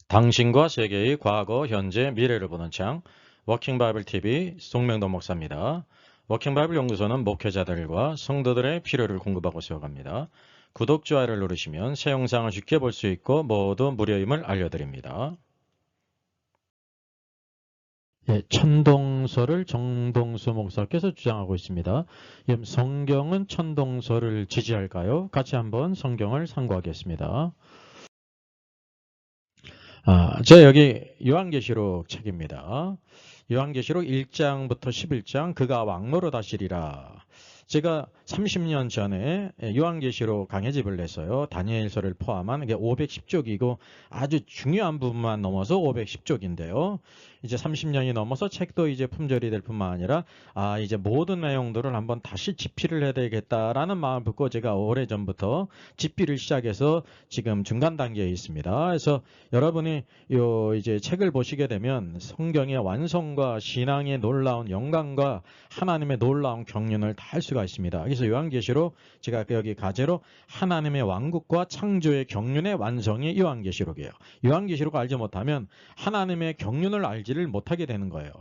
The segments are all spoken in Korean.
당신과 세계의 과거, 현재, 미래를 보는 창 워킹 바이블 TV 송명도 목사입니다. 워킹 바이블 연구소는 목회자들과 성도들의 필요를 공급하고 세워갑니다. 구독, 좋아요를 누르시면 새 영상을 쉽게 볼 수 있고 모두 무료임을 알려드립니다. 천동설을 정동수 목사께서 주장하고 있습니다. 성경은 천동설을 지지할까요? 같이 한번 성경을 상고하겠습니다. 저 여기 요한계시록 책입니다. 요한계시록 1장부터 11장 그가 왕노로 다시리라. 제가 30년 전에 요한계시록 강해집을 냈어요. 다니엘서를 포함한 게 510쪽이고 아주 중요한 부분만 넘어서 510쪽인데요. 이제 30년이 넘어서 책도 이제 품절이 될 뿐만 아니라 이제 모든 내용들을 한번 다시 집필을 해야 되겠다라는 마음을 품고 제가 오래전부터 집필을 시작해서 지금 중간 단계에 있습니다. 그래서 여러분이 이제 책을 보시게 되면 성경의 완성과 신앙의 놀라운 영광과 하나님의 놀라운 경륜을 다 알 수가 있습니다. 그래서 요한계시록 제가 여기 가제로 하나님의 왕국과 창조의 경륜의 완성이 요한계시록이에요. 요한계시록을 알지 못하면 하나님의 경륜을 알지를 못하게 되는 거예요.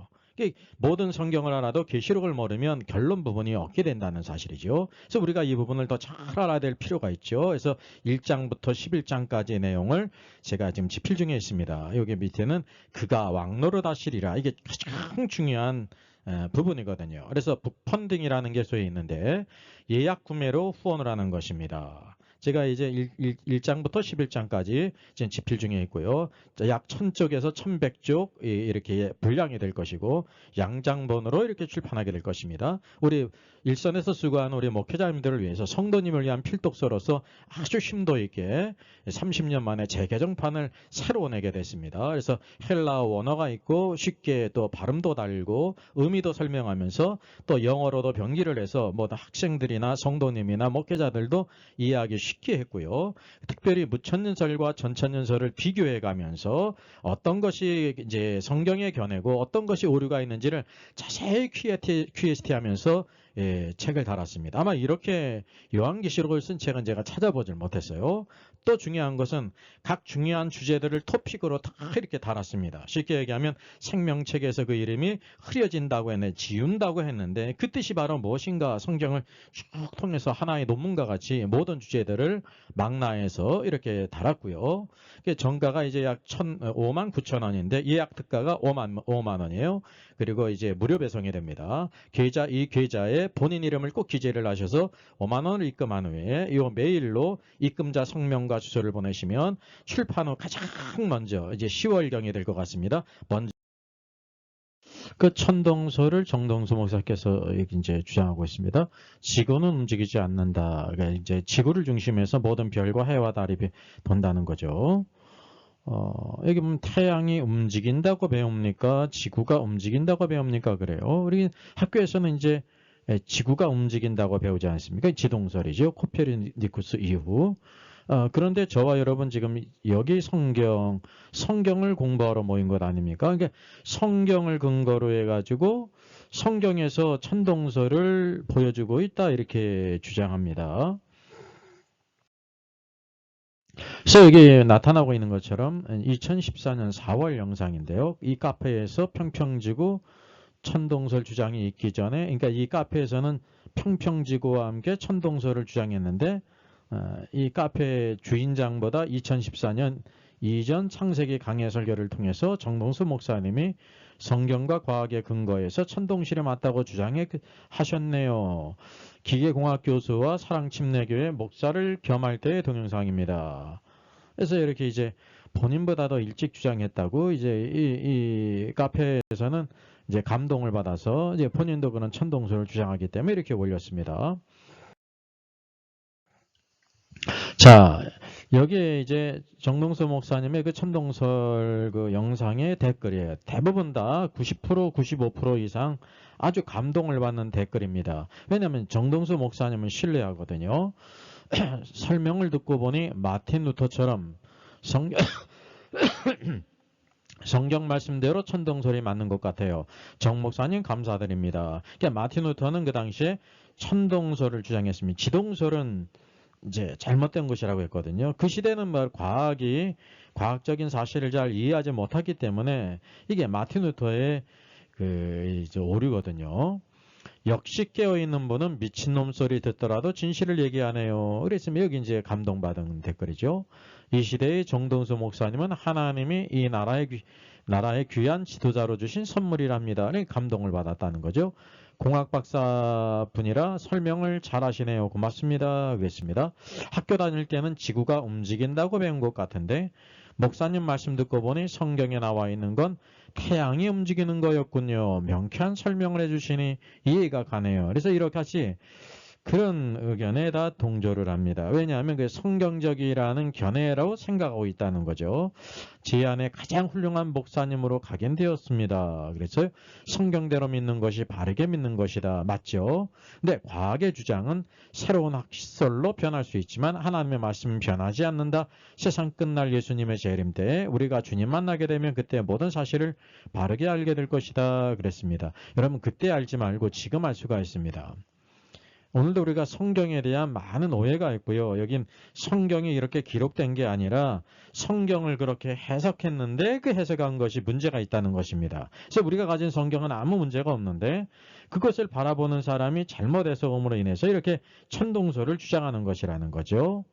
모든 성경을 알아도 계시록을 모르면 결론 부분이 없게 된다는 사실이죠. 그래서 우리가 이 부분을 더 잘 알아야 될 필요가 있죠. 그래서 1장부터 11장까지의 내용을 제가 지금 집필 중에 있습니다. 여기 밑에는 그가 왕노로 다시리라. 이게 가장 중요한 부분이거든요. 그래서 북펀딩이라는 게 소위 있는데 예약 구매로 후원을 하는 것입니다. 제가 이제 1장부터 11장까지 지금 집필 중에 있고요. 약 1000쪽에서 1100쪽 이렇게 분량이 될 것이고 양장본으로 이렇게 출판하게 될 것입니다. 우리 일선에서 수고하는 우리 목회자님들을 위해서 성도님을 위한 필독서로서 아주 심도 있게 30년 만에 재개정판을 새로 내게 됐습니다. 그래서 헬라어 원어가 있고 쉽게 또 발음도 달고 의미도 설명하면서 또 영어로도 병기를 해서 학생들이나 성도님이나 목회자들도 이해하기 쉽게 했고요. 특별히 무천년설과 전천년설을 비교해 가면서 어떤 것이 이제 성경의 견해고 어떤 것이 오류가 있는지를 자세히 QST 하면서 책을 달았습니다. 아마 이렇게 요한계시록을 쓴 책은 제가 찾아보질 못했어요. 또 중요한 것은 각 중요한 주제들을 토픽으로 다 이렇게 달았습니다. 쉽게 얘기하면 생명책에서 그 이름이 흐려진다고 했는데 지운다고 했는데 그 뜻이 바로 무엇인가 성경을 쭉 통해서 하나의 논문과 같이 모든 주제들을 망라해서 이렇게 달았고요. 정가가 이제 약 59,000원인데 예약 특가가 5만 원이에요. 그리고 이제 무료 배송이 됩니다. 이 계좌에 본인 이름을 꼭 기재를 하셔서 5만 원을 입금한 후에 이 메일로 입금자 성명과 주소를 보내시면 출판 후 가장 먼저 이제 10월경이 될 것 같습니다. 먼저 그 천동설을 정동수 목사께서 이제 주장하고 있습니다. 지구는 움직이지 않는다. 그러니까 이제 지구를 중심해서 모든 별과 해와 달이 돈다는 거죠. 여기 보면 태양이 움직인다고 배웁니까? 지구가 움직인다고 배웁니까? 그래요. 우리 학교에서는 이제 지구가 움직인다고 배우지 않습니까? 지동설이죠. 코페르니쿠스 이후. 그런데 저와 여러분 지금 여기 성경을 공부하러 모인 것 아닙니까? 그러니까 성경을 근거로 해가지고 성경에서 천동설을 보여주고 있다 이렇게 주장합니다. 그래서 여기 나타나고 있는 것처럼 2014년 4월 영상인데요. 이 카페에서 평평지구 천동설 주장이 있기 전에 그러니까 이 카페에서는 평평지구와 함께 천동설을 주장했는데 이 카페 주인장보다 2014년 이전 창세기 강해 설교를 통해서 정동수 목사님이 성경과 과학의 근거에서 천동설이 맞다고 주장하셨네요. 기계공학 교수와 사랑침례교회 목사를 겸할 때의 동영상입니다. 그래서 이렇게 이제 본인보다 더 일찍 주장했다고 이제 이 카페에서는 이제 감동을 받아서 이제 본인도 그런 천동설을 주장하기 때문에 이렇게 올렸습니다. 자, 여기에 이제 정동수 목사님의 그 천동설 그 영상의 댓글이에요. 대부분 다 90%, 95% 이상 아주 감동을 받는 댓글입니다. 왜냐하면 정동수 목사님은 신뢰하거든요. 설명을 듣고 보니 마틴 루터처럼 성경 말씀대로 천동설이 맞는 것 같아요. 정 목사님 감사드립니다. 그러니까 마틴 루터는 그 당시에 천동설을 주장했습니다. 지동설은 이제 잘못된 것이라고 했거든요. 그 시대는 과학이 과학적인 사실을 잘 이해하지 못하기 때문에 이게 마틴 루터의 이제 오류거든요. 역시 깨어있는 분은 미친놈 소리 듣더라도 진실을 얘기하네요. 그랬으면 여기 이제 감동받은 댓글이죠. 이 시대의 정동수 목사님은 하나님이 이 나라의 귀한 지도자로 주신 선물이랍니다. 감동을 받았다는 거죠. 공학 박사분이라 설명을 잘 하시네요. 고맙습니다. 그랬습니다. 학교 다닐 때는 지구가 움직인다고 배운 것 같은데 목사님 말씀 듣고 보니 성경에 나와 있는 건 태양이 움직이는 거였군요. 명쾌한 설명을 해주시니 이해가 가네요. 그래서 이렇게 같이 그런 의견에 다 동조를 합니다. 왜냐하면 그 성경적이라는 견해라고 생각하고 있다는 거죠. 제 안에 가장 훌륭한 목사님으로 각인되었습니다. 그래서 성경대로 믿는 것이 바르게 믿는 것이다. 맞죠? 근데 과학의 주장은 새로운 학설로 변할 수 있지만 하나님의 말씀은 변하지 않는다. 세상 끝날 예수님의 재림 때에 우리가 주님 만나게 되면 그때 모든 사실을 바르게 알게 될 것이다. 그랬습니다. 여러분 그때 알지 말고 지금 알 수가 있습니다. 오늘도 우리가 성경에 대한 많은 오해가 있고요. 여긴 성경이 이렇게 기록된 게 아니라 성경을 그렇게 해석했는데 그 해석한 것이 문제가 있다는 것입니다. 그래서 우리가 가진 성경은 아무 문제가 없는데 그것을 바라보는 사람이 잘못 해석함으로 인해서 이렇게 천동설을 주장하는 것이라는 거죠.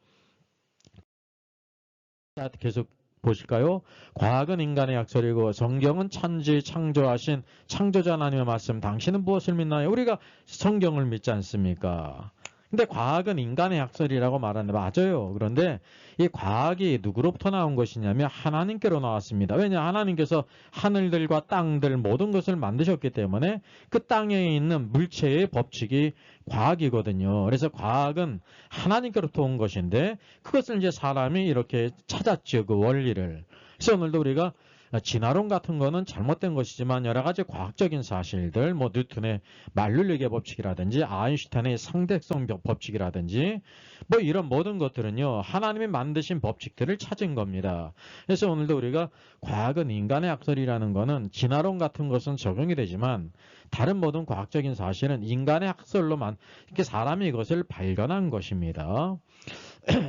자, 계속 보실까요? 과학은 인간의 약설이고 성경은 천지 창조하신 창조자 하나님의 말씀. 당신은 무엇을 믿나요? 우리가 성경을 믿지 않습니까? 근데 과학은 인간의 약설이라고 말하는데 맞아요. 그런데 이 과학이 누구로부터 나온 것이냐면 하나님께로 나왔습니다. 왜냐? 하나님께서 하늘들과 땅들 모든 것을 만드셨기 때문에 그 땅에 있는 물체의 법칙이 과학이거든요. 그래서 과학은 하나님께로부터 온 것인데 그것을 이제 사람이 이렇게 찾았죠. 그 원리를. 그래서 오늘도 우리가 진화론 같은 거는 잘못된 것이지만 여러 가지 과학적인 사실들, 뭐 뉴턴의 만률력의 법칙이라든지 아인슈타인의 상대성 법칙이라든지 뭐 이런 모든 것들은요 하나님이 만드신 법칙들을 찾은 겁니다. 그래서 오늘도 우리가 과학은 인간의 학설이라는 거는 진화론 같은 것은 적용이 되지만 다른 모든 과학적인 사실은 인간의 학설로만 이렇게 사람이 이것을 발견한 것입니다.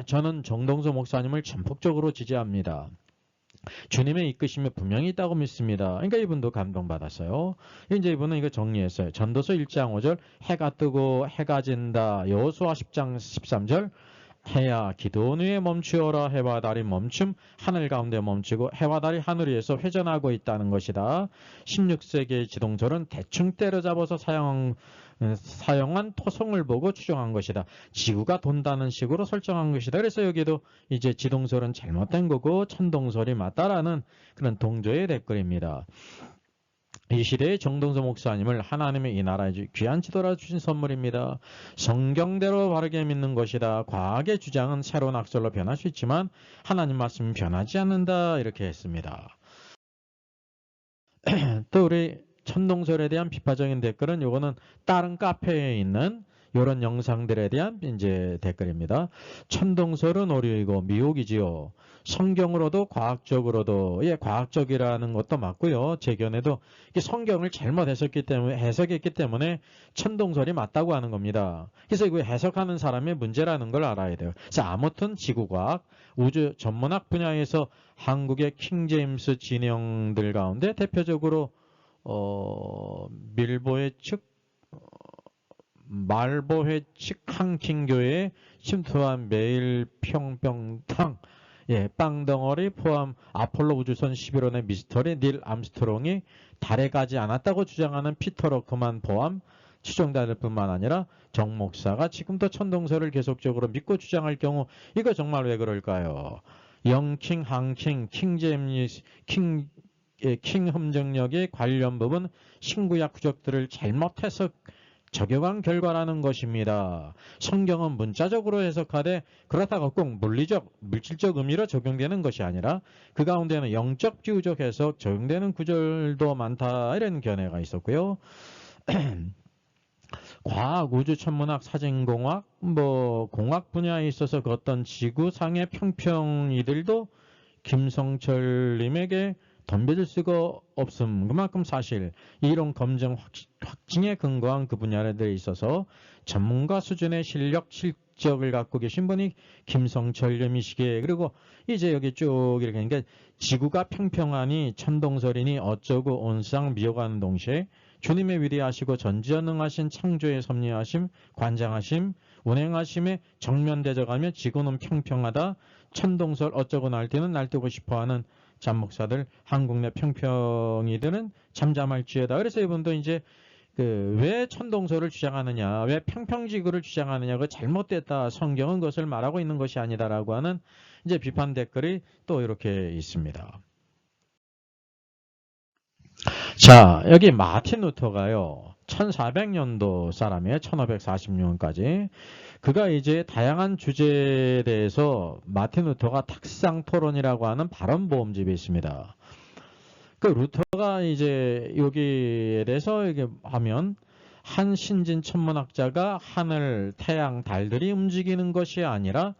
저는 정동수 목사님을 전폭적으로 지지합니다. 주님의 이끄심이 분명히 있다고 믿습니다. 그러니까 이분도 감동받았어요. 이제 이분은 이거 정리했어요. 전도서 1장 5절 해가 뜨고 해가 진다. 여호수아 10장 13절 해야 기도원 위에 멈추어라. 해와 달이 멈춤 하늘 가운데 멈추고 해와 달이 하늘 위에서 회전하고 있다는 것이다. 16세기의 지동설은 대충 때려잡아서 사용한 토성을 보고 추정한 것이다. 지구가 돈다는 식으로 설정한 것이다. 그래서 여기도 이제 지동설은 잘못된 거고 천동설이 맞다라는 그런 동조의 댓글입니다. 이 시대의 정동수 목사님을 하나님의 이 나라의 귀한 지도라 주신 선물입니다. 성경대로 바르게 믿는 것이다. 과학의 주장은 새로운 학설로 변할 수 있지만 하나님 말씀은 변하지 않는다. 이렇게 했습니다. 또 우리 천동설에 대한 비판적인 댓글은 요거는 다른 카페에 있는 이런 영상들에 대한 이제 댓글입니다. 천동설은 오류이고 미혹이지요. 성경으로도 과학적으로도 과학적이라는 것도 맞고요. 제 견해도 성경을 잘못 해석했기 때문에 천동설이 맞다고 하는 겁니다. 그래서 이거 해석하는 사람의 문제라는 걸 알아야 돼요. 그래서 아무튼 지구과학, 우주 전문학 분야에서 한국의 킹제임스 진영들 가운데 대표적으로 말보회 측 한킹교회에 침투한 매일 평병탕 빵덩어리 포함 아폴로 우주선 11호의 미스터리 닐 암스트롱이 달에 가지 않았다고 주장하는 피터 러크만 포함 추정자들 뿐만 아니라 정 목사가 지금도 천동설을 계속적으로 믿고 주장할 경우 이거 정말 왜 그럴까요? 영킹, 한킹, 킹 함정력의 관련 부분 신구약 구적들을 잘못해서 적용한 결과라는 것입니다. 성경은 문자적으로 해석하되 그렇다고 꼭 물질적 의미로 적용되는 것이 아니라 그 가운데는 영적 비유적 해석 적용되는 구절도 많다. 이런 견해가 있었고요. 과학, 우주, 천문학, 사진공학, 공학 분야에 있어서 그 어떤 지구상의 평평이들도 김성철님에게 덤벼들 수가 없음. 그만큼 사실 이론 검증 확증에 근거한 그 분야에 있어서 전문가 수준의 실력, 목적을 갖고 계신 분이 김성철님이시기에, 그리고 이제 여기 쭉 이렇게, 그러니까 지구가 평평하니 천동설이니 어쩌고 온상 미호가는 동시에 주님의 위대하시고 전지전능하신 창조의 섭리하심, 관장하심, 운행하심에 정면대적하며 지구는 평평하다. 천동설 어쩌고 날뛰는 날뛰고 싶어하는 잠목사들, 한국 내 평평이들은 잠잠할지어다. 그래서 이분도 이제 왜 천동설을 주장하느냐, 왜 평평지구를 주장하느냐, 그 잘못됐다. 성경은 그것을 말하고 있는 것이 아니다라고 하는 이제 비판 댓글이 또 이렇게 있습니다. 자, 여기 마틴 루터가요, 1400년도 사람이에요. 1546년까지. 그가 이제 다양한 주제에 대해서 마틴 루터가 탁상 토론이라고 하는 발언보험집이 있습니다. 그 루터가 이제 여기에 대해서 이게 하면, 한 신진 천문학자가 하늘, 태양, 달들이 움직이는 것이 아니라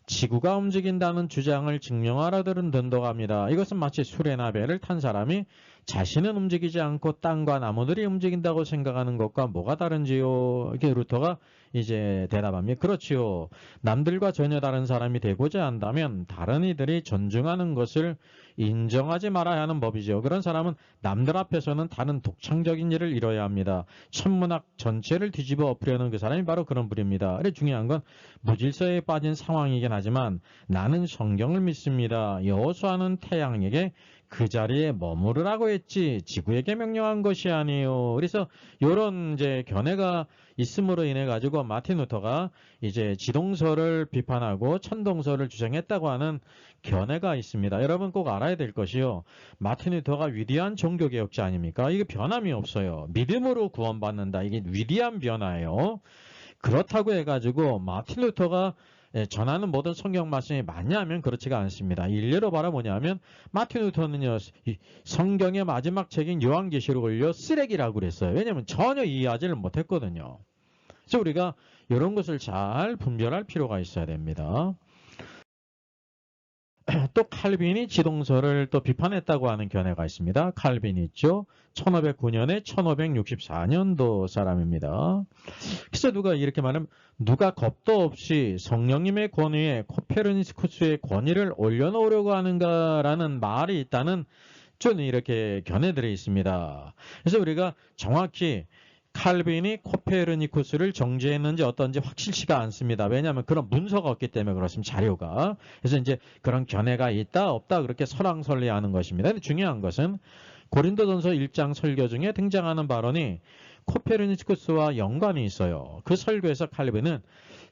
지구가 움직인다는 주장을 증명하려들은 든다합니다. 이것은 마치 수레나 배를 탄 사람이 자신은 움직이지 않고 땅과 나무들이 움직인다고 생각하는 것과 뭐가 다른지요? 이렇게 루터가 이제 대답합니다. 그렇지요. 남들과 전혀 다른 사람이 되고자 한다면 다른 이들이 존중하는 것을 인정하지 말아야 하는 법이죠. 그런 사람은 남들 앞에서는 다른 독창적인 일을 이뤄야 합니다. 천문학 전체를 뒤집어 엎으려는 그 사람이 바로 그런 분입니다. 그래, 중요한 건 무질서에 빠진 상황이긴 하지만 나는 성경을 믿습니다. 여호수아는 태양에게 그 자리에 머무르라고 했지 지구에게 명령한 것이 아니에요. 그래서 이런 이제 견해가 있음으로 인해 가지고 마틴 루터가 이제 지동설을 비판하고 천동설을 주장했다고 하는 견해가 있습니다. 여러분 꼭 알아야 될 것이요, 마틴 루터가 위대한 종교개혁자 아닙니까? 이게 변함이 없어요. 믿음으로 구원받는다. 이게 위대한 변화예요. 그렇다고 해가지고 마틴 루터가 전하는 모든 성경 말씀이 맞냐면 그렇지가 않습니다. 일례로 바라보냐면 마틴 루터는요, 성경의 마지막 책인 요한계시록을요 쓰레기라고 그랬어요. 왜냐하면 전혀 이해하지를 못했거든요. 그래서 우리가 이런 것을 잘 분별할 필요가 있어야 됩니다. 또 칼빈이 지동설을 또 비판했다고 하는 견해가 있습니다. 칼빈이 있죠. 1509년에 1564년도 사람입니다. 그래서 누가 이렇게 말하면, 누가 겁도 없이 성령님의 권위에 코페르니쿠스의 권위를 올려놓으려고 하는가라는 말이 있다는 좀 이렇게 견해들이 있습니다. 그래서 우리가 정확히 칼빈이 코페르니쿠스를 정죄했는지 어떤지 확실치가 않습니다. 왜냐하면 그런 문서가 없기 때문에 그렇습니다. 자료가. 그래서 이제 그런 견해가 있다 없다 그렇게 설왕설래하는 것입니다. 근데 중요한 것은 고린도전서 1장 설교 중에 등장하는 발언이 코페르니쿠스와 연관이 있어요. 그 설교에서 칼빈은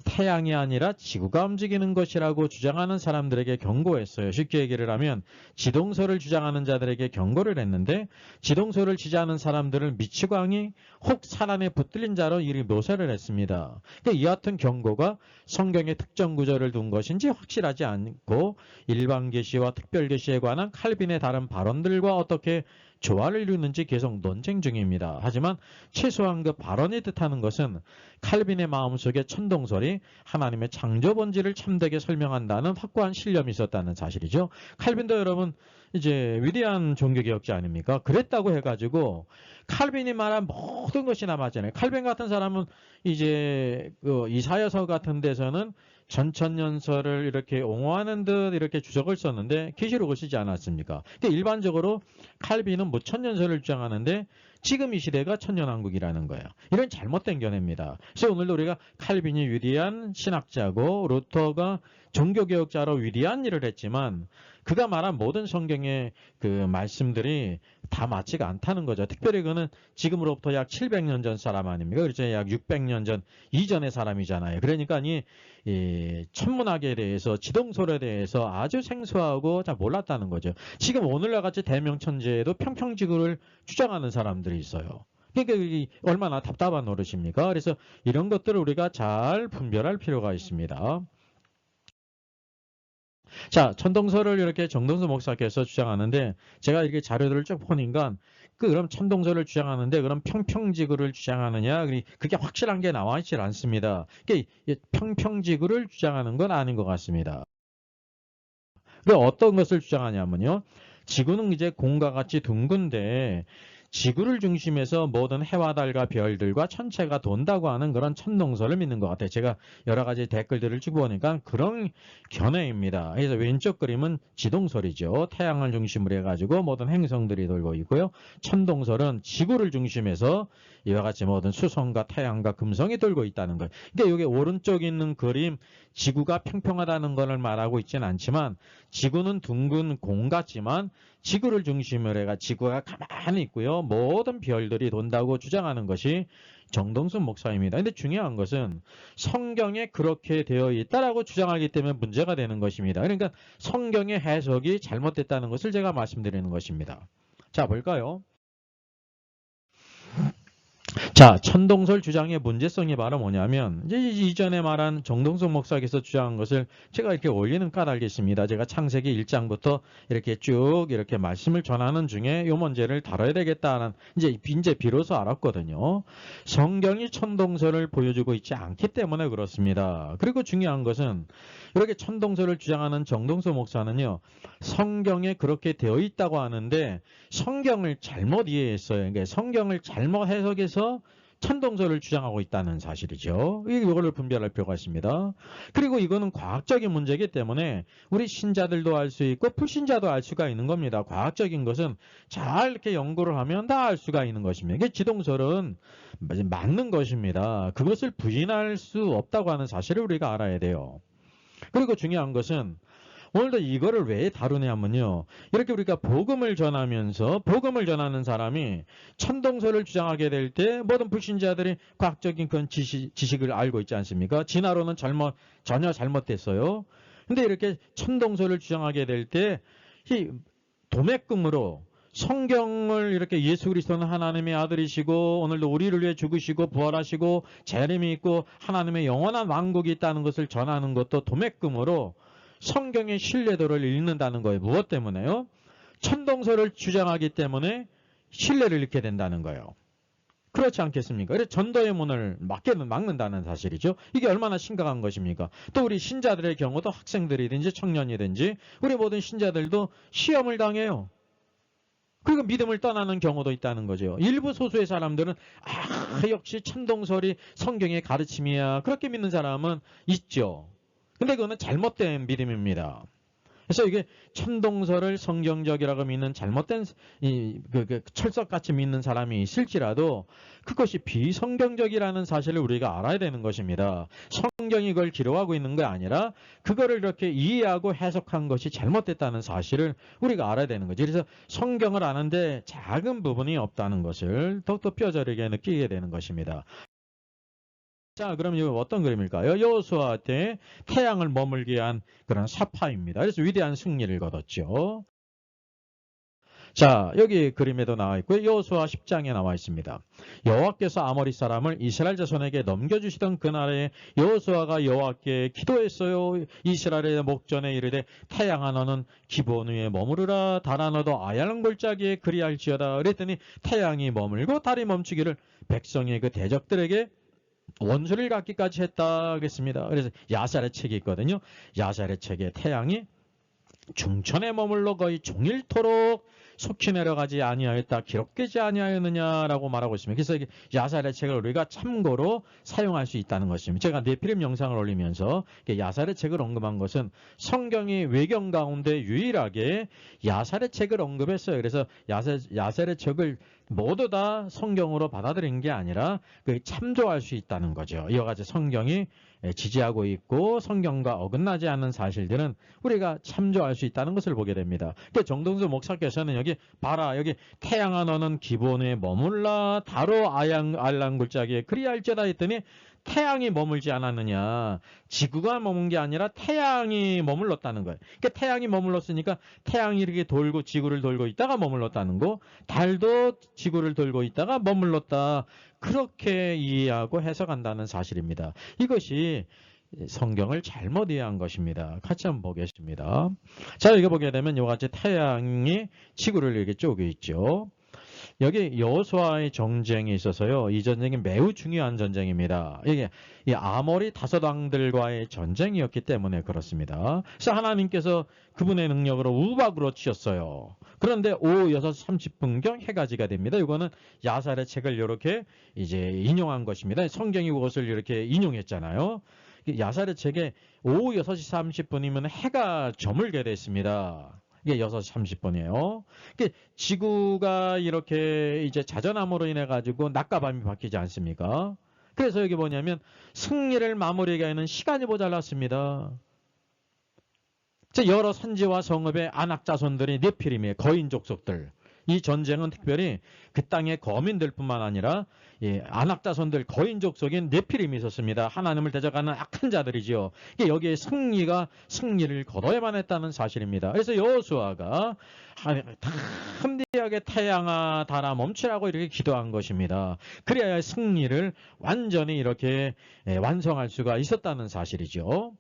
태양이 아니라 지구가 움직이는 것이라고 주장하는 사람들에게 경고했어요. 쉽게 얘기를 하면 지동설을 주장하는 자들에게 경고를 했는데, 지동설을 지지하는 사람들을 미치광이 혹 사람에 붙들린 자로 이를 묘사를 했습니다. 이 같은 경고가 성경의 특정 구절을 둔 것인지 확실하지 않고 일반계시와 특별계시에 관한 칼빈의 다른 발언들과 어떻게 조화를 이루는지 계속 논쟁 중입니다. 하지만 최소한 그 발언이 뜻하는 것은 칼빈의 마음속에 천동설이 하나님의 창조 본질을 참되게 설명한다는 확고한 신념이 있었다는 사실이죠. 칼빈도 여러분 이제 위대한 종교개혁자 아닙니까? 그랬다고 해가지고 칼빈이 말한 모든 것이 남았잖아요. 칼빈 같은 사람은 이제 그 이사야서 같은 데서는 전천년설을 이렇게 옹호하는 듯 이렇게 주석을 썼는데 계시록을 쓰지 않았습니까? 근데 일반적으로 칼빈은 무천년설을 주장하는데 지금 이 시대가 천년왕국이라는 거예요. 이런 잘못된 견해입니다. 그래서 오늘도 우리가 칼빈이 위대한 신학자고 루터가 종교개혁자로 위대한 일을 했지만 그가 말한 모든 성경의 그 말씀들이 다 맞지가 않다는 거죠. 특별히 그는 지금으로부터 약 700년 전 사람 아닙니까? 그렇죠. 약 600년 전 이전의 사람이잖아요. 그러니까 이 천문학에 대해서 지동설에 대해서 아주 생소하고 잘 몰랐다는 거죠. 지금 오늘날 같이 대명천지에도 평평지구를 주장하는 사람들이 있어요. 그러니까 얼마나 답답한 노릇입니까? 그래서 이런 것들을 우리가 잘 분별할 필요가 있습니다. 자, 천동설을 이렇게 정동수 목사께서 주장하는데 제가 이렇게 자료들을 쭉 보니까 그럼 천동설을 주장하는데 그럼 평평지구를 주장하느냐? 그게 확실한 게 나와 있질 않습니다. 평평지구를 주장하는 건 아닌 것 같습니다. 어떤 것을 주장하냐면요. 지구는 이제 공과 같이 둥근데 지구를 중심해서 모든 해와 달과 별들과 천체가 돈다고 하는 그런 천동설을 믿는 것 같아요. 제가 여러 가지 댓글들을 쭉 보니까 그런 견해입니다. 그래서 왼쪽 그림은 지동설이죠. 태양을 중심으로 해가지고 모든 행성들이 돌고 있고요. 천동설은 지구를 중심해서 이와 같이 모든 수성과 태양과 금성이 돌고 있다는 거예요. 그러니까 여기 오른쪽에 있는 그림, 지구가 평평하다는 것을 말하고 있지는 않지만 지구는 둥근 공 같지만 지구를 중심으로 해가 지구가 가만히 있고요. 모든 별들이 돈다고 주장하는 것이 정동순 목사입니다. 근데 중요한 것은 성경에 그렇게 되어 있다라고 주장하기 때문에 문제가 되는 것입니다. 그러니까 성경의 해석이 잘못됐다는 것을 제가 말씀드리는 것입니다. 자, 볼까요? 자, 천동설 주장의 문제성이 바로 뭐냐면 이제 이전에 말한 정동석 목사께서 주장한 것을 제가 이렇게 올리는 까닭이 있습니다. 제가 창세기 1장부터 이렇게 쭉 이렇게 말씀을 전하는 중에 이 문제를 다뤄야 되겠다는 이제 비로소 알았거든요. 성경이 천동설을 보여주고 있지 않기 때문에 그렇습니다. 그리고 중요한 것은 이렇게 천동설을 주장하는 정동석 목사는요. 성경에 그렇게 되어 있다고 하는데 성경을 잘못 이해했어요. 그러니까 성경을 잘못 해석해서 천동설을 주장하고 있다는 사실이죠. 이거를 분별할 필요가 있습니다. 그리고 이거는 과학적인 문제이기 때문에 우리 신자들도 알 수 있고 불신자도 알 수가 있는 겁니다. 과학적인 것은 잘 이렇게 연구를 하면 다 알 수가 있는 것입니다. 이게 지동설은 맞는 것입니다. 그것을 부인할 수 없다고 하는 사실을 우리가 알아야 돼요. 그리고 중요한 것은 오늘도 이거를 왜 다루냐면요. 이렇게 우리가 복음을 전하면서 복음을 전하는 사람이 천동설을 주장하게 될 때 모든 불신자들이 과학적인 그런 지식을 알고 있지 않습니까? 진화론은 전혀 잘못됐어요. 근데 이렇게 천동설을 주장하게 될 때 이 도매금으로 성경을 이렇게 예수 그리스도는 하나님의 아들이시고 오늘도 우리를 위해 죽으시고 부활하시고 재림이 있고 하나님의 영원한 왕국이 있다는 것을 전하는 것도 도매금으로 성경의 신뢰도를 잃는다는 거예요. 무엇 때문에요? 천동설을 주장하기 때문에 신뢰를 잃게 된다는 거예요. 그렇지 않겠습니까? 그래서 전도의 문을 막는다는 사실이죠. 이게 얼마나 심각한 것입니까? 또 우리 신자들의 경우도 학생들이든지 청년이든지 우리 모든 신자들도 시험을 당해요. 그리고 믿음을 떠나는 경우도 있다는 거죠. 일부 소수의 사람들은 역시 천동설이 성경의 가르침이야. 그렇게 믿는 사람은 있죠. 근데 그거는 잘못된 믿음입니다. 그래서 이게 천동설을 성경적이라고 믿는 잘못된 철석같이 믿는 사람이 있을지라도 그것이 비성경적이라는 사실을 우리가 알아야 되는 것입니다. 성경이 그걸 기록하고 있는 게 아니라 그거를 이렇게 이해하고 해석한 것이 잘못됐다는 사실을 우리가 알아야 되는 거죠. 그래서 성경을 아는데 작은 부분이 없다는 것을 더욱더 뼈저리게 느끼게 되는 것입니다. 자, 그럼 이거 어떤 그림일까요? 여호수아 때 태양을 머물게 한 그런 사파입니다. 그래서 위대한 승리를 거뒀죠. 자, 여기 그림에도 나와 있고요. 여호수아 10장에 나와 있습니다. 여호와께서 아모리 사람을 이스라엘 자손에게 넘겨주시던 그날에 여호수아가 여호와께 기도했어요. 이스라엘의 목전에 이르되 태양아 너는 기브온 위에 머무르라. 달아 너도 아얄 골짜기에 그리할지어다. 그랬더니 태양이 머물고 달이 멈추기를 백성의 그 대적들에게 원수를 갖기까지 했다 그랬습니다. 그래서 야살의 책이 있거든요. 야살의 책에 태양이 중천에 머물러 거의 종일토록 속히 내려가지 아니하였다 기록되지 아니하였느냐라고 말하고 있습니다. 그래서 이게 야살의 책을 우리가 참고로 사용할 수 있다는 것입니다. 제가 네피림 영상을 올리면서 야살의 책을 언급한 것은 성경이 외경 가운데 유일하게 야살의 책을 언급했어요. 그래서 야살의 책을 모두 다 성경으로 받아들인 게 아니라 참조할 수 있다는 거죠. 이와 같이 성경이 지지하고 있고 성경과 어긋나지 않는 사실들은 우리가 참조할 수 있다는 것을 보게 됩니다. 정동수 목사께서는 여기 봐라 여기 태양아 너는 기본에 머물라 다로 알랑굴짜기에 그리할지어다 했더니 태양이 머물지 않았느냐. 지구가 머문 게 아니라 태양이 머물렀다는 거예요. 그러니까 태양이 머물렀으니까 태양이 이렇게 돌고 지구를 돌고 있다가 머물렀다는 거. 달도 지구를 돌고 있다가 머물렀다. 그렇게 이해하고 해석한다는 사실입니다. 이것이 성경을 잘못 이해한 것입니다. 같이 한번 보겠습니다. 자, 이거 보게 되면 이와 같이 태양이 지구를 이렇게 쪼개 있죠. 여기 여호수아의 전쟁이 있어서요. 이 전쟁이 매우 중요한 전쟁입니다. 이게 이 아모리 다섯 왕들과의 전쟁이었기 때문에 그렇습니다. 그래서 하나님께서 그분의 능력으로 우박으로 치셨어요. 그런데 오후 6시 30분경 해가 지가 됩니다. 이거는 야살의 책을 이렇게 이제 인용한 것입니다. 성경이 그것을 이렇게 인용했잖아요. 야살의 책에 오후 6시 30분이면 해가 저물게 됐습니다. 이게 6시 30분이에요. 지구가 이렇게 이제 자전함으로 인해 가지고 낮과 밤이 바뀌지 않습니까? 그래서 여기 뭐냐면 승리를 마무리하기에는 시간이 모자랐습니다. 여러 산지와 성읍의 안악 자손들이 네피림의 거인 족속들. 이 전쟁은 특별히 그 땅의 거민들뿐만 아니라 안악 자손들 거인 족속인 네피림이 있었습니다. 하나님을 대적하는 악한 자들이지요. 여기에 승리를 거둬야만 했다는 사실입니다. 그래서 여호수아가 함대하게 태양아 달아 멈추라고 이렇게 기도한 것입니다. 그래야 승리를 완전히 이렇게 완성할 수가 있었다는 사실이죠.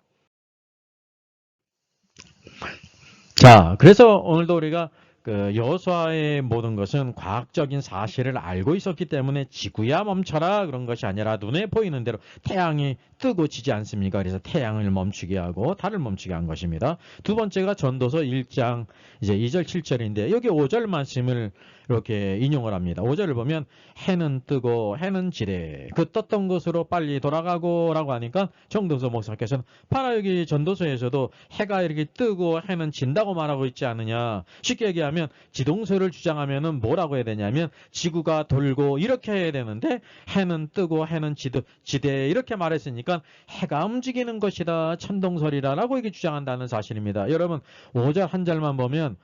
자, 그래서 오늘도 우리가 여호수아의 모든 것은 과학적인 사실을 알고 있었기 때문에 지구야 멈춰라 그런 것이 아니라 눈에 보이는 대로 태양이 뜨고 지지 않습니까? 그래서 태양을 멈추게 하고 달을 멈추게 한 것입니다. 두 번째가 전도서 1장 이제 2절 7절인데 여기 5절 말씀을 이렇게 인용을 합니다. 5절을 보면 해는 뜨고 해는 지래 그 떴던 곳으로 빨리 돌아가고 라고 하니까 정동서 목사께서는 봐라 여기 전도서에서도 해가 이렇게 뜨고 해는 진다고 말하고 있지 않느냐. 쉽게 얘기하면 지동설을 주장하면은 뭐라고 해야 되냐면 지구가 돌고 이렇게 해야 되는데 해는 뜨고 해는 지대 이렇게 말했으니까 해가 움직이는 것이다 천동설이라라고 이렇게 주장한다는 사실입니다. 여러분 5절 한 절만 보면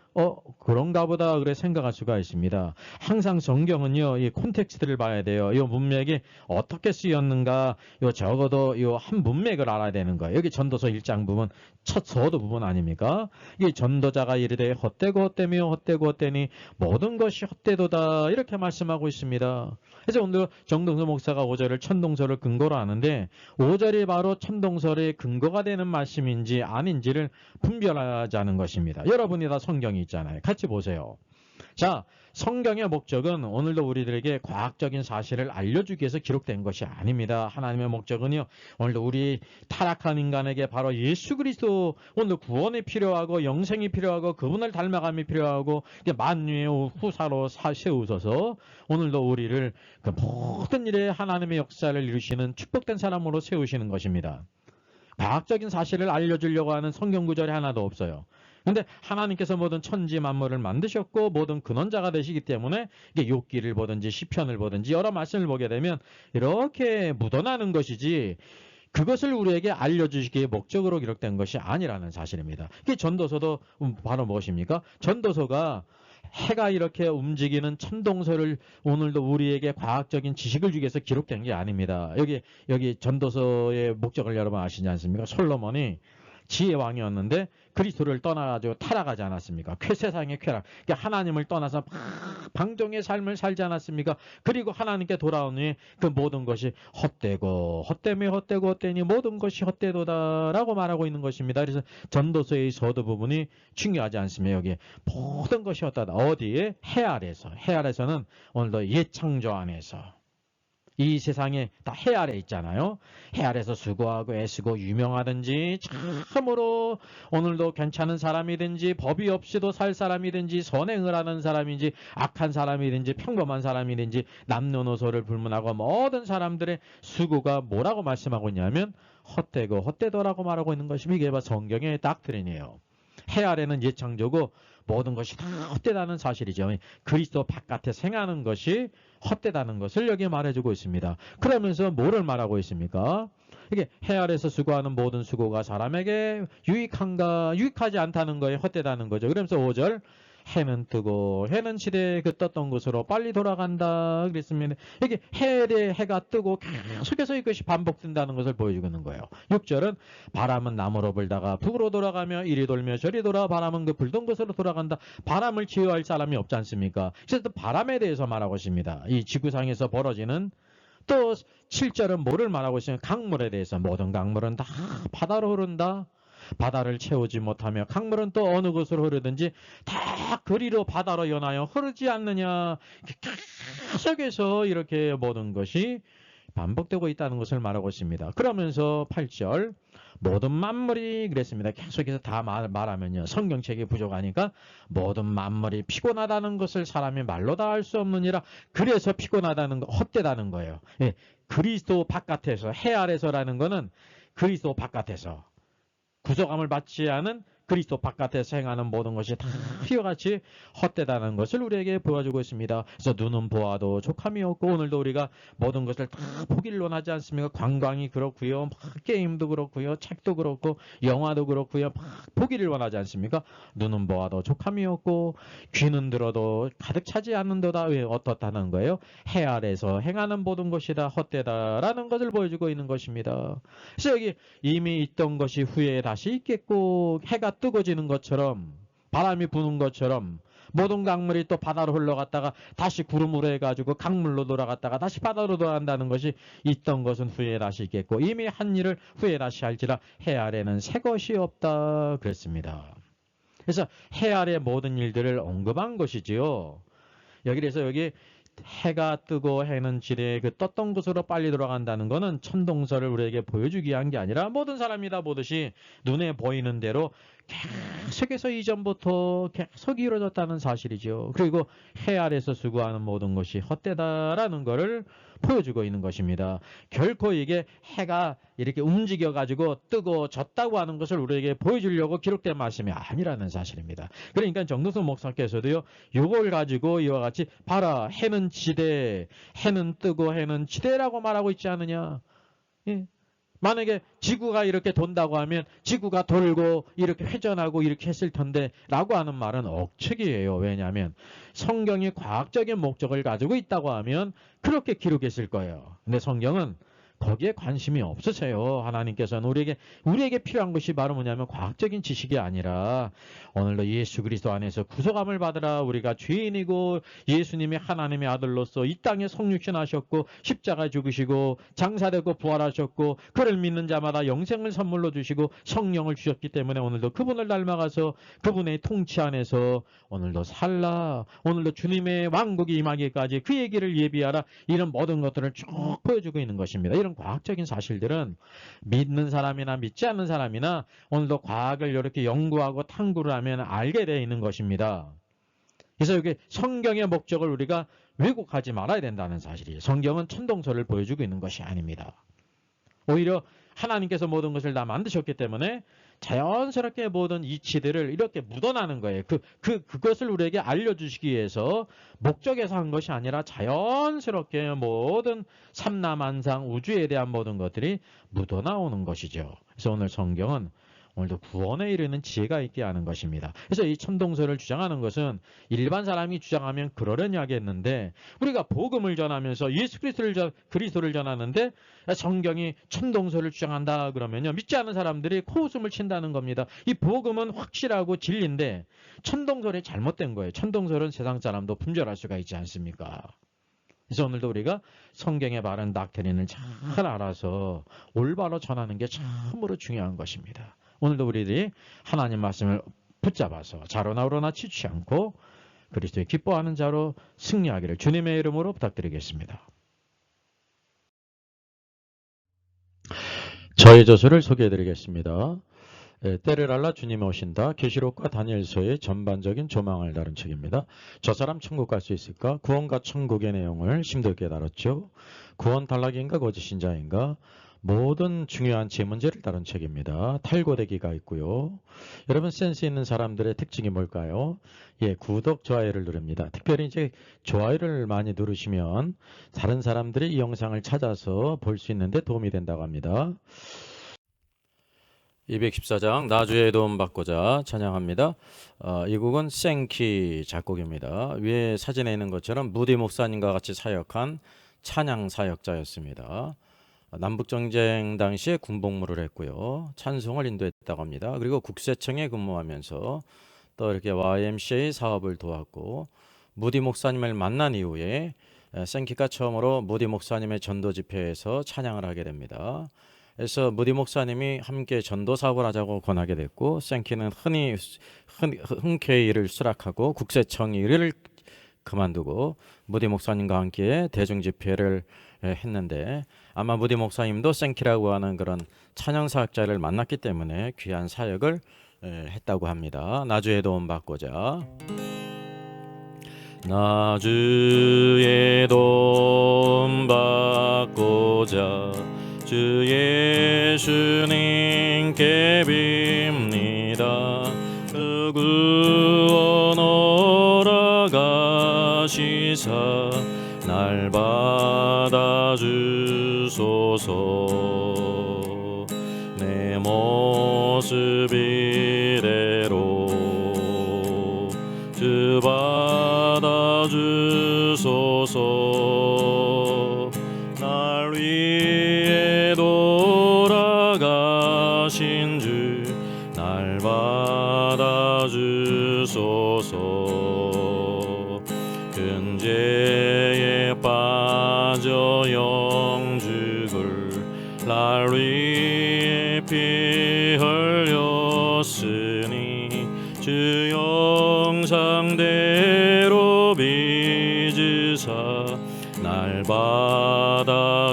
그런가 보다 그래 생각할 수가 있습니다. 항상 성경은요, 이 콘텍스트를 봐야 돼요. 이 문맥이 어떻게 쓰였는가, 적어도 이 한 문맥을 알아야 되는 거예요. 여기 전도서 1장 부분, 첫 서두 부분 아닙니까? 이 전도자가 이르되 헛되고 헛되며 헛되고 헛되니 모든 것이 헛되도다 이렇게 말씀하고 있습니다. 그래서 오늘 정동서 목사가 5절을 천동설을 근거로 하는데 5절이 바로 천동설의 근거가 되는 말씀인지 아닌지를 분별하자는 것입니다. 여러분이 다 성경이 있잖아요. 같이 보세요. 자, 성경의 목적은 오늘도 우리들에게 과학적인 사실을 알려주기 위해서 기록된 것이 아닙니다. 하나님의 목적은요, 오늘도 우리 타락한 인간에게 바로 예수 그리스도 오늘 구원이 필요하고 영생이 필요하고 그분을 닮아감이 필요하고 만유의 후사로 세우셔서 오늘도 우리를 그 모든 일에 하나님의 역사를 이루시는 축복된 사람으로 세우시는 것입니다. 과학적인 사실을 알려주려고 하는 성경 구절이 하나도 없어요. 근데 하나님께서 모든 천지 만물을 만드셨고 모든 근원자가 되시기 때문에 이게 욥기를 보든지 시편을 보든지 여러 말씀을 보게 되면 이렇게 묻어나는 것이지 그것을 우리에게 알려주시기에 목적으로 기록된 것이 아니라는 사실입니다. 이게 전도서도 바로 무엇입니까? 전도서가 해가 이렇게 움직이는 천동설을 오늘도 우리에게 과학적인 지식을 주기 위해서 기록된 게 아닙니다. 여기 전도서의 목적을 여러분 아시지 않습니까? 솔로몬이 지혜왕이었는데 그리스도를 떠나가지고 타락하지 않았습니까? 세상의 쾌락. 그러니까 하나님을 떠나서 방종의 삶을 살지 않았습니까? 그리고 하나님께 돌아온 후에 그 모든 것이 헛되고 헛되며 헛되고 헛되니 모든 것이 헛되도다라고 말하고 있는 것입니다. 그래서 전도서의 서두 부분이 중요하지 않습니다. 여기 모든 것이 헛되다. 어디에? 해 아래서. 해 아래서는 오늘도 옛 창조 안에서. 이 세상에 다 해 아래 있잖아요. 해 아래서 수고하고 애쓰고 유명하든지 참으로 오늘도 괜찮은 사람이든지 법이 없이도 살 사람이든지 선행을 하는 사람인지 악한 사람이든지 평범한 사람이든지 남녀노소를 불문하고 모든 사람들의 수고가 뭐라고 말씀하고 있냐면 헛되고 헛되더라고 말하고 있는 것이 이게 바로 성경의 닥트린이에요. 해 아래는 옛 창조고 모든 것이 다 헛되다는 사실이죠. 그리스도 바깥에 생하는 것이 헛되다는 것을 여기 말해주고 있습니다. 그러면서 뭐를 말하고 있습니까? 이게 해 아래서 수고하는 모든 수고가 사람에게 유익한가 유익하지 않다는 거에 헛되다는 거죠. 그러면서 5절 해는 뜨고 해는 지대 그 떴던 곳으로 빨리 돌아간다 그랬습니다. 이게 해가 뜨고 계속해서 이것이 반복된다는 것을 보여주고 있는 거예요. 6절은 바람은 남으로 불다가 북으로 돌아가며 이리 돌며 저리 돌아 바람은 그 불던 곳으로 돌아간다. 바람을 제어할 사람이 없지 않습니까? 그래서 또 바람에 대해서 말하고 있습니다. 이 지구상에서 벌어지는 또 7절은 뭐를 말하고 있어요? 강물에 대해서 모든 강물은 다 바다로 흐른다. 바다를 채우지 못하며 강물은 또 어느 곳으로 흐르든지 다 그리로 바다로 연하여 흐르지 않느냐. 계속해서 이렇게 모든 것이 반복되고 있다는 것을 말하고 있습니다. 그러면서 8절 모든 만물이 그랬습니다. 계속해서 다 말하면요. 성경책이 부족하니까 모든 만물이 피곤하다는 것을 사람이 말로 다 할 수 없느니라. 그래서 피곤하다는 거 헛되다는 거예요. 예, 그리스도 바깥에서 해 아래서라는 거는 그리스도 바깥에서 구속함을 받지 않은 그리스도 바깥에서 행하는 모든 것이 다 이와같이 헛되다는 것을 우리에게 보여주고 있습니다. 그래서 눈은 보아도 족함이 없고 오늘도 우리가 모든 것을 다 보기를 원하지 않습니까? 관광이 그렇고요. 게임도 그렇고요. 책도 그렇고 영화도 그렇고요. 보기를 원하지 않습니까? 눈은 보아도 족함이 없고 귀는 들어도 가득 차지 않는도다. 왜 어떻다는 거예요? 해 아래서 행하는 모든 것이 다 헛되다라는 것을 보여주고 있는 것입니다. 그래서 여기 이미 있던 것이 후에 다시 있겠고 해가 뜨거지는 것처럼 바람이 부는 것처럼 모든 강물이 또 바다로 흘러갔다가 다시 구름으로 해가지고 강물로 돌아갔다가 다시 바다로 돌아간다는 것이 있던 것은 후에 다시 있겠고 이미 한 일을 후에 다시 할지라 해 아래는 새 것이 없다 그랬습니다. 그래서 해 아래 모든 일들을 언급한 것이지요. 그래서 여기 해가 뜨고 해는 지레 그 떴던 곳으로 빨리 돌아간다는 것은 천동설을 우리에게 보여주기 위한 게 아니라 모든 사람이 다 보듯이 눈에 보이는 대로 계속해서 이전부터 계속 이루어졌다는 사실이죠. 그리고 해 아래서 수고하는 모든 것이 헛되다라는 것을 보여주고 있는 것입니다. 결코 이게 해가 이렇게 움직여가지고 뜨고 졌다고 하는 것을 우리에게 보여주려고 기록된 말씀이 아니라는 사실입니다. 그러니까 정동선 목사께서도요, 이걸 가지고 이와 같이 봐라, 해는 지대, 해는 뜨고 해는 지대라고 말하고 있지 않느냐. 예. 만약에 지구가 이렇게 돈다고 하면 지구가 돌고 이렇게 회전하고 이렇게 했을 텐데 라고 하는 말은 억측이에요. 왜냐하면 성경이 과학적인 목적을 가지고 있다고 하면 그렇게 기록했을 거예요. 근데 성경은 거기에 관심이 없으세요. 하나님께서는 우리에게 필요한 것이 바로 뭐냐면 과학적인 지식이 아니라 오늘도 예수 그리스도 안에서 구속함을 받으라. 우리가 죄인이고 예수님이 하나님의 아들로서 이 땅에 성육신하셨고 십자가 죽으시고 장사되고 부활하셨고 그를 믿는 자마다 영생을 선물로 주시고 성령을 주셨기 때문에 오늘도 그분을 닮아가서 그분의 통치 안에서 오늘도 살라. 오늘도 주님의 왕국이 임하기까지 그 얘기를 예비하라. 이런 모든 것들을 쭉 보여주고 있는 것입니다. 이런 과학적인 사실들은 믿는 사람이나 믿지 않는 사람이나 오늘도 과학을 이렇게 연구하고 탐구를 하면 알게 되어 있는 것입니다. 그래서 여기 성경의 목적을 우리가 왜곡하지 말아야 된다는 사실이에요. 성경은 천동설을 보여주고 있는 것이 아닙니다. 오히려 하나님께서 모든 것을 다 만드셨기 때문에 자연스럽게 모든 이치들을 이렇게 묻어나는 거예요. 그것을 우리에게 알려주시기 위해서 목적에서 한 것이 아니라 자연스럽게 모든 삼라만상 우주에 대한 모든 것들이 묻어나오는 것이죠. 그래서 오늘 성경은 오늘도 구원에 이르는 지혜가 있게 하는 것입니다. 그래서 이 천동설을 주장하는 것은 일반 사람이 주장하면 그러려니 하겠는데 우리가 복음을 전하면서 예수 그리스도를 전하는데 성경이 천동설을 주장한다 그러면요. 믿지 않는 사람들이 코웃음을 친다는 겁니다. 이 복음은 확실하고 진리인데 천동설이 잘못된 거예요. 천동설은 세상 사람도 분별할 수가 있지 않습니까? 그래서 오늘도 우리가 성경의 바른 닥트린을 잘 알아서 올바로 전하는 게 참으로 중요한 것입니다. 오늘도 우리들이 하나님 말씀을 붙잡아서 자로나 우로나 치지 않고 그리스도의 기뻐하는 자로 승리하기를 주님의 이름으로 부탁드리겠습니다. 저의 저서를 소개해드리겠습니다. 때를 알라 주님이 오신다. 계시록과 다니엘서의 전반적인 조망을 다룬 책입니다. 저 사람 천국 갈 수 있을까? 구원과 천국의 내용을 심도 있게 다뤘죠. 구원 탈락인가 거짓인 자인가? 모든 중요한 질문제를 다룬 책입니다. 탈고되기가 있고요. 여러분 센스 있는 사람들의 특징이 뭘까요? 구독, 좋아요를 누릅니다. 특별히 이제 좋아요를 많이 누르시면 다른 사람들이 이 영상을 찾아서 볼 수 있는데 도움이 된다고 합니다. 214장 나주의 도움 받고자 찬양합니다. 이 곡은 생키 작곡입니다. 위에 사진에 있는 것처럼 무디 목사님과 같이 사역한 찬양 사역자였습니다. 남북전쟁 당시에 군복무를 했고요. 찬송을 인도했다고 합니다. 그리고 국세청에 근무하면서 또 이렇게 YMCA 사업을 도왔고 무디 목사님을 만난 이후에 생키가 처음으로 무디 목사님의 전도 집회에서 찬양을 하게 됩니다. 그래서 무디 목사님이 함께 전도 사업을 하자고 권하게 됐고, 생키는 흔쾌히 일을 수락하고 국세청 일을 그만두고 무디 목사님과 함께 대중 집회를 했는데, 아마 무디 목사님도 생키라고 하는 그런 찬양 사역자를 만났기 때문에 귀한 사역을 했다고 합니다. 나주의 도움 받고자. 나주의 도움 받고자 주 예수님께 빕니다. 그 구원 허락하시사 날 받아주소서. 내 모습 이대로 주 받아주소서. 날 위해 돌아가신 주 날 받아주소서. 근죄에 빠져 영죽을 날 위해 피 흘렸으니 주 영상대로 빚으사 날 받아주소서.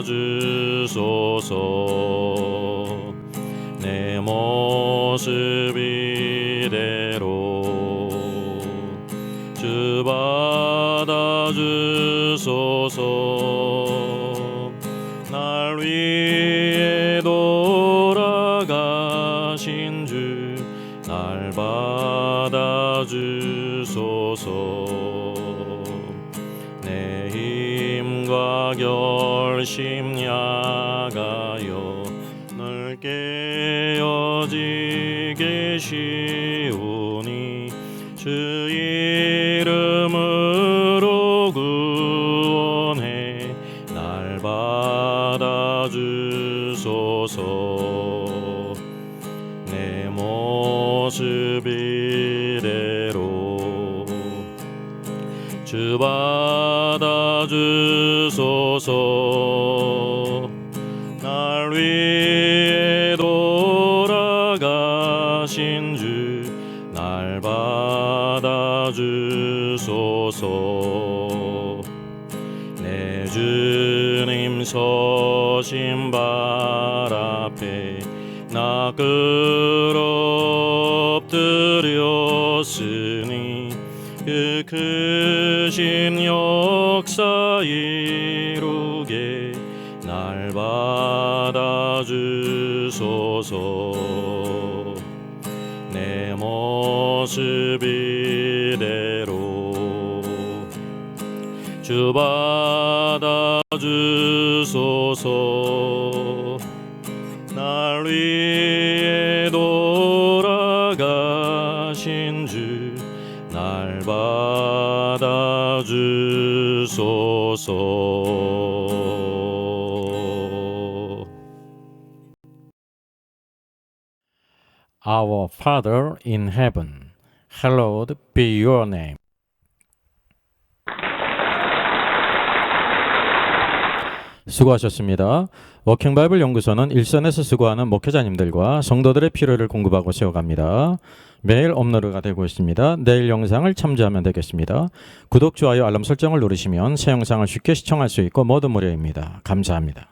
내 모습 이대로 주 받아주소서. 날 위해 돌아가신 주 날 받아주소서. 내 힘과 결심 약하여 늘 깨어지게 쉬우니 주 이름으로 구원해 날 받아주소서. 내 모습 이대로 주 받아주소서. 날 위해 돌아가신 주 날 받아주소서. 내 주님 서신 발 앞에 나 엎드렸으니 그 크신 역사 이루게 날 받아주소서. 내 모습 이대로 주 받아주소서. 날 위해 돌아가신 주 날 받아주소서. Our Father in heaven, hallowed be your name. 수고하셨습니다. 워킹바이블 연구소는 일선에서 수고하는 목회자님들과 성도들의 필요를 공급하고 세워갑니다. 매일 업로드가 되고 있습니다. 내일 영상을 참조하면 되겠습니다. 구독, 좋아요, 알람 설정을 누르시면 새 영상을 쉽게 시청할 수 있고 모두 무료입니다. 감사합니다.